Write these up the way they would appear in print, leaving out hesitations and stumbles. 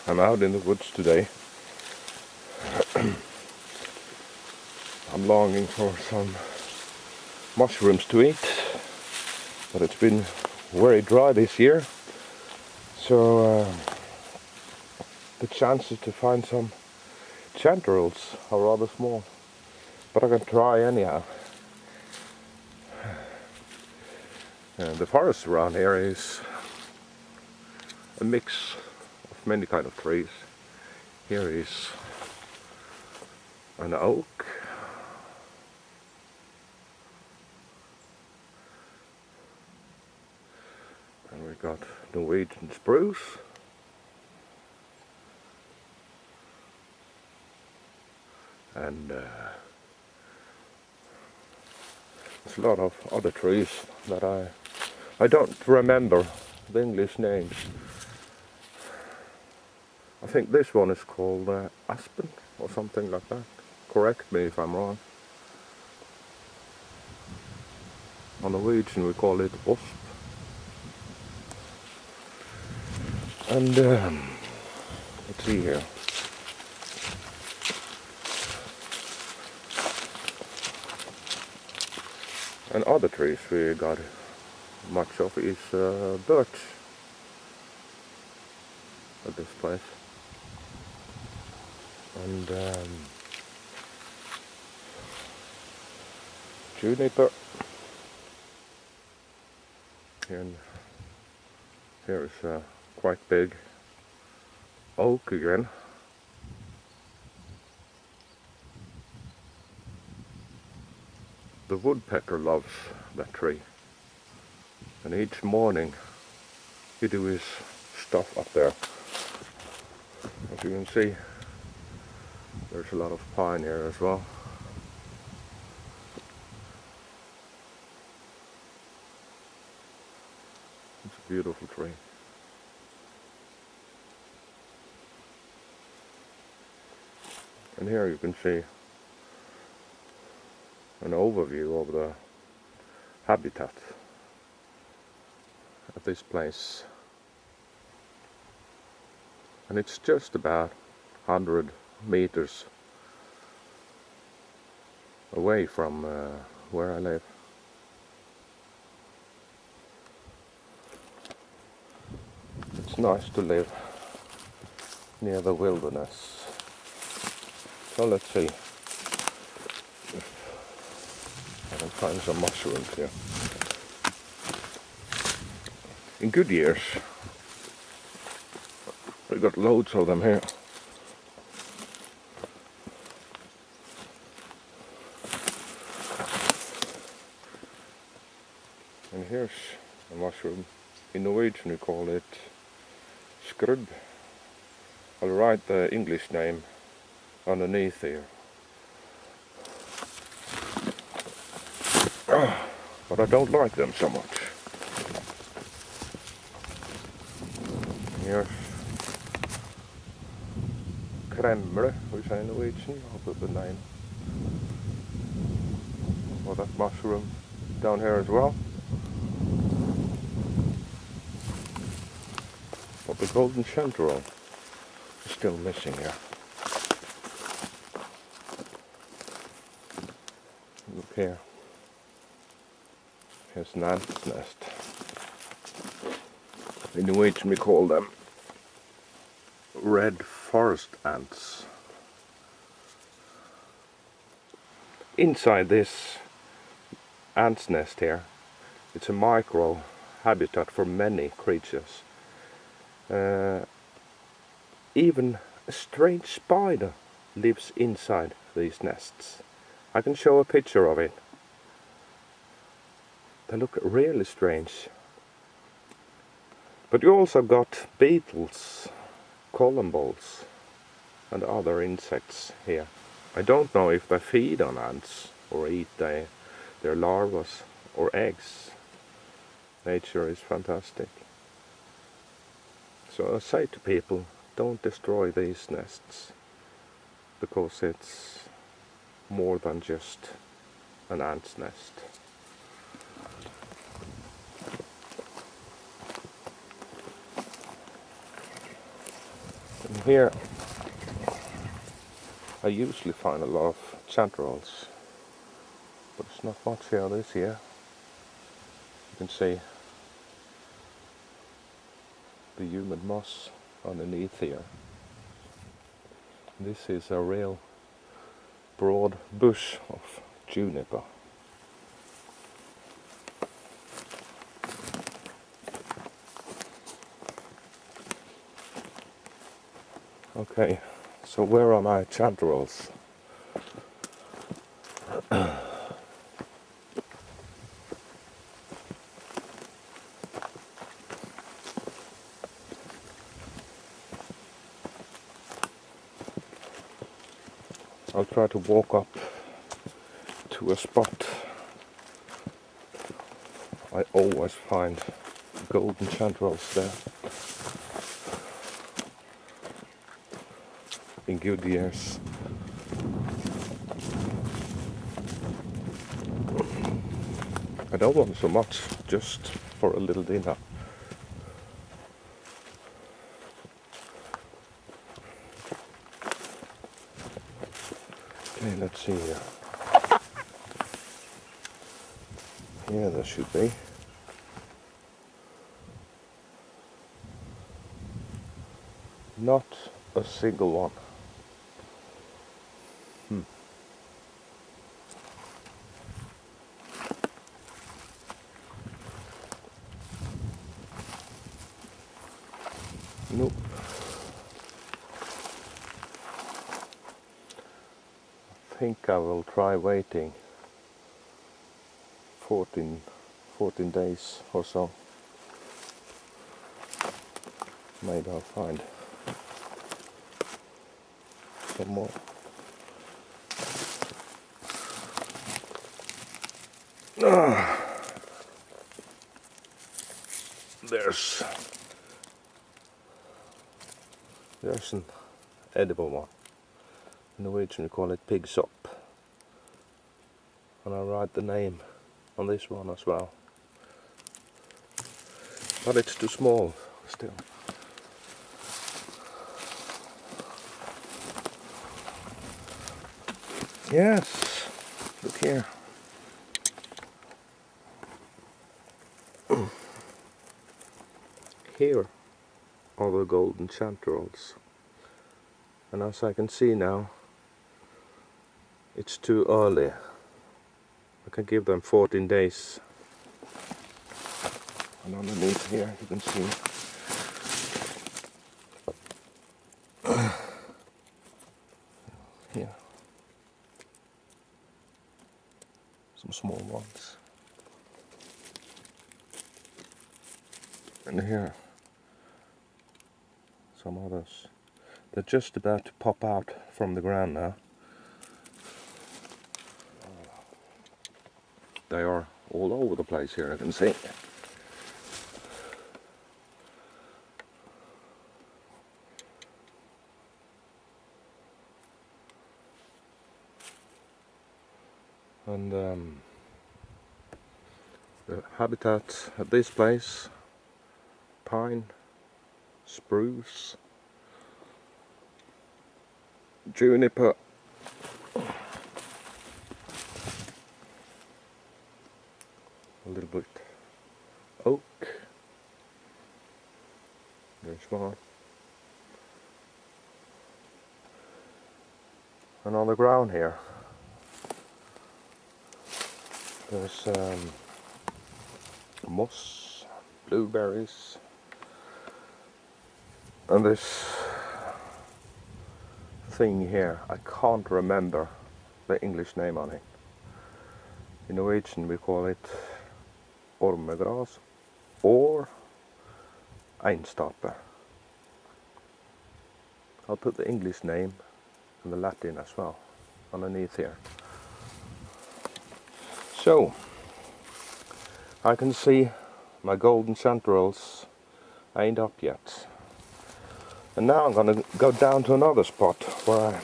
I'm out in the woods today. I'm longing for some mushrooms to eat, but it's been very dry this year, so the chances to find some chanterelles are rather small, but I can try anyhow. The forest around here is a mix of many kind of trees. Here is an oak, and we got Norwegian spruce, and there's a lot of other trees that I don't remember the English names. I think this one is called aspen or something like that. Correct me if I'm wrong. On Norwegian we call it osp. And let's see here. And other trees we got much of is birch at this place. And juniper. And here is a quite big oak again. The woodpecker loves that tree, and each morning he do his stuff up there. As you can see, there's a lot of pine here as well. It's a beautiful tree. And here you can see an overview of the habitat at this place. And it's just about 100 meters away from where I live. It's nice to live near the wilderness. So let's see if I can find some mushrooms here. In good years we got loads of them here. And here's a mushroom. In Norwegian we call it skrubb. I'll write the English name underneath here. But I don't like them so much. Here's kremle, we say in Norwegian. I'll put the name for that mushroom down here as well. But the golden chantarelle is still missing here. Look here. Here's an ant's nest. In Norwegian we call them red forest ants. Inside this ant's nest here, it's a micro habitat for many creatures. Even a strange spider lives inside these nests. I can show a picture of it. They look really strange. But you also got beetles, columboles and other insects here. I don't know if they feed on ants or eat their larvae or eggs. Nature is fantastic. So I say to people, don't destroy these nests, because it's more than just an ant's nest. And Here I usually find a lot of chanterelles, but it's not much here this year. You can see the humid moss underneath here. This is a real broad bush of juniper. Okay, so where are my chanterelles? I'll try to walk up to a spot. I always find golden chanterelles there. In good years. I don't want so much, just for a little dinner. Okay, let's see here. Yeah, there should be. Not a single one. Nope. I think I will try waiting 14 days or so. Maybe I'll find some more. There's an edible one. In Norwegian we call it pig sop. And I'll write the name on this one as well. But it's too small still. Yes, look here. Here are the golden chanterelles. And as I can see now, it's too early. I can give them 14 days. And underneath here you can see here some small ones. And here some others. They're just about to pop out from the ground now. They are all over the place here, I can see. And the habitat at this place: pine, spruce, juniper, a little bit oak, very small, and on the ground here there's moss, blueberries, and this thing here, I can't remember the English name on it. In Norwegian we call it ormegras or einstappe. I'll put the English name and the Latin as well underneath here. So I can see my golden chanterelles ain't up yet. And now I'm going to go down to another spot where I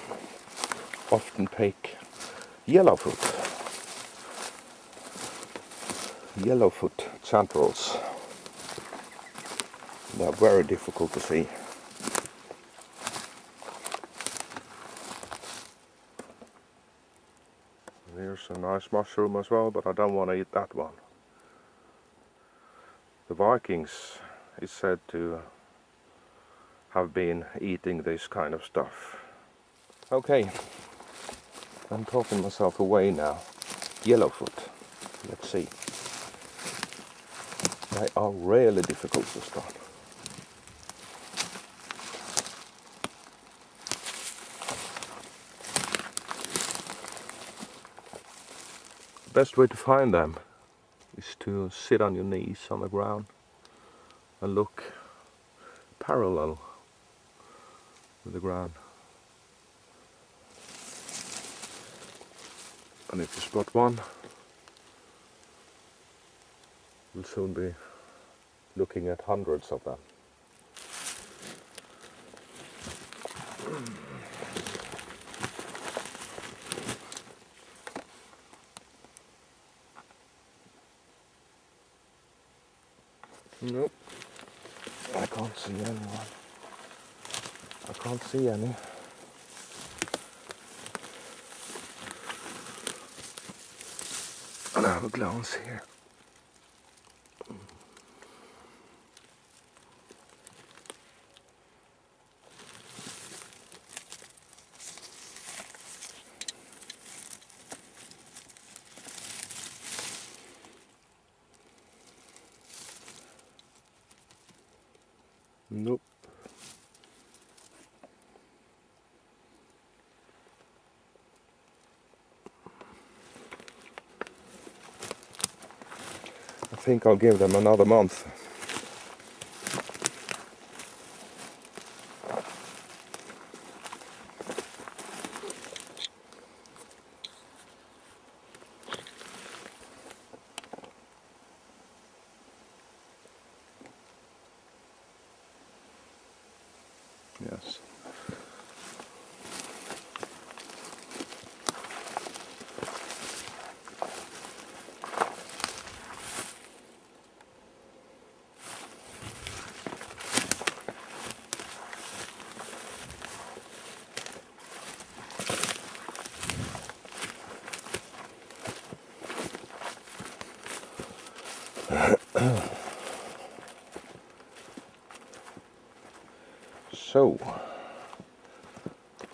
often pick yellowfoot chanterelles. They're very difficult to see. Here's a nice mushroom as well, but I don't want to eat that one. The Vikings is said to have been eating this kind of stuff. Okay, I'm talking myself away now. Yellowfoot. Let's see. They are really difficult to start. Best way to find them is to sit on your knees on the ground and look parallel with the ground. And if you spot one, you'll soon be looking at hundreds of them. Nope, I can't see anyone. I can't see any. And I have a glance here. Nope. I think I'll give them another month. Yes. So,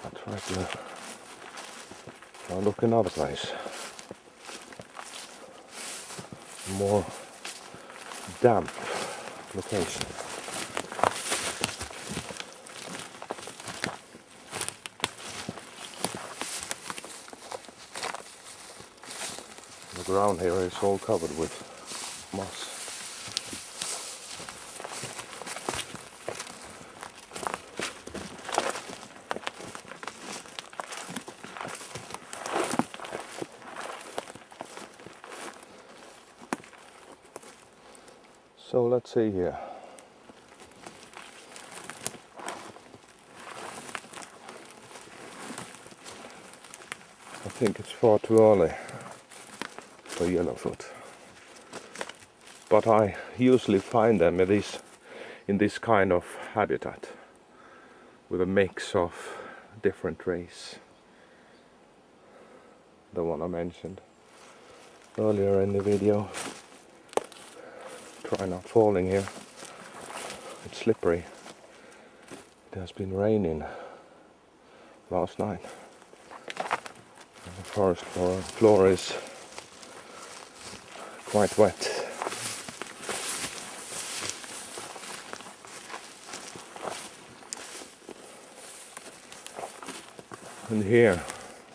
I'll try to look another place. More damp location. The ground here is all covered with moss. So let's see here. I think it's far too early for yellowfoot, but I usually find them in this kind of habitat with a mix of different trees. The one I mentioned earlier in the video. Try not falling here. It's slippery. It has been raining last night. The forest floor is quite wet. And here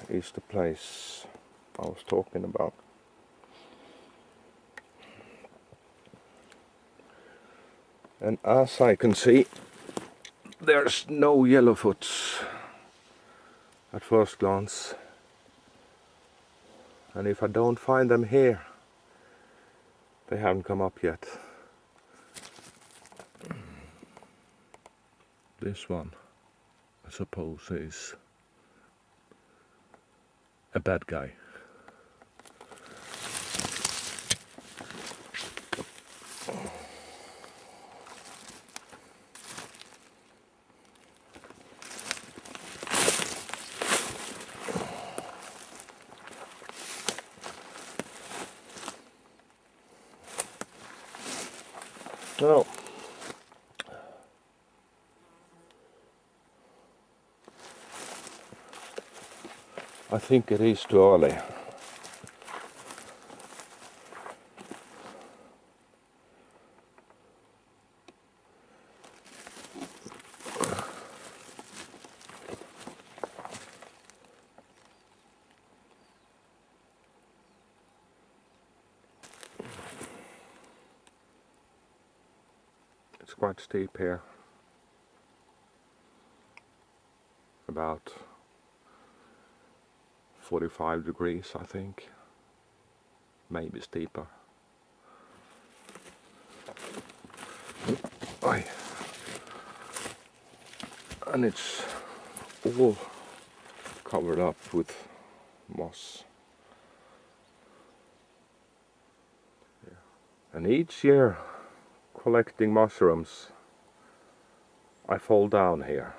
is the place I was talking about. And as I can see, there's no yellowfoots at first glance. And if I don't find them here, they haven't come up yet. This one, I suppose, is a bad guy. No. I think it is too early. It's quite steep here. About 45 degrees, I think. Maybe steeper. Aye. And it's all covered up with moss. Yeah. And each year, collecting mushrooms, I fall down here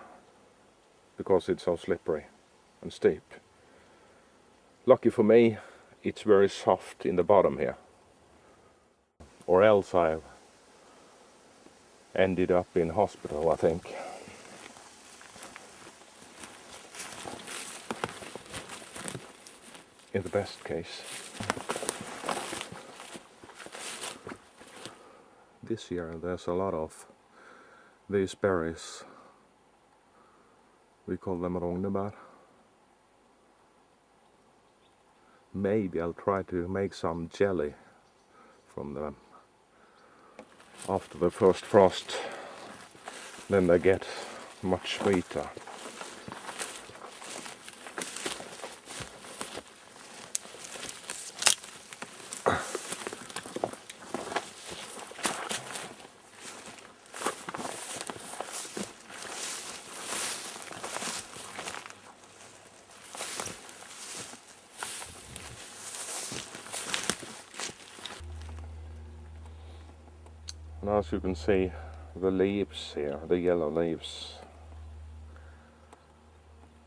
because it's so slippery and steep. Lucky for me, it's very soft in the bottom here, or else I ended up in hospital, I think. In the best case. This year there's a lot of these berries. We call them rognebär. Maybe I'll try to make some jelly from them after the first frost. Then they get much sweeter. And as you can see, the leaves here, the yellow leaves,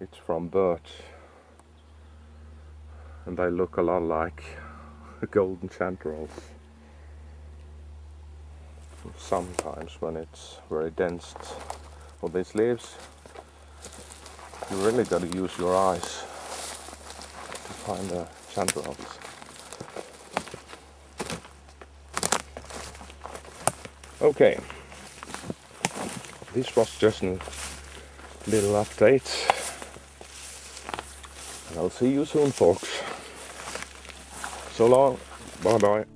it's from birch, and they look a lot like golden chanterelles. Sometimes when it's very dense for these leaves, you really got to use your eyes to find the chanterelles. Okay, this was just a little update, and I'll see you soon, folks. So long, bye bye.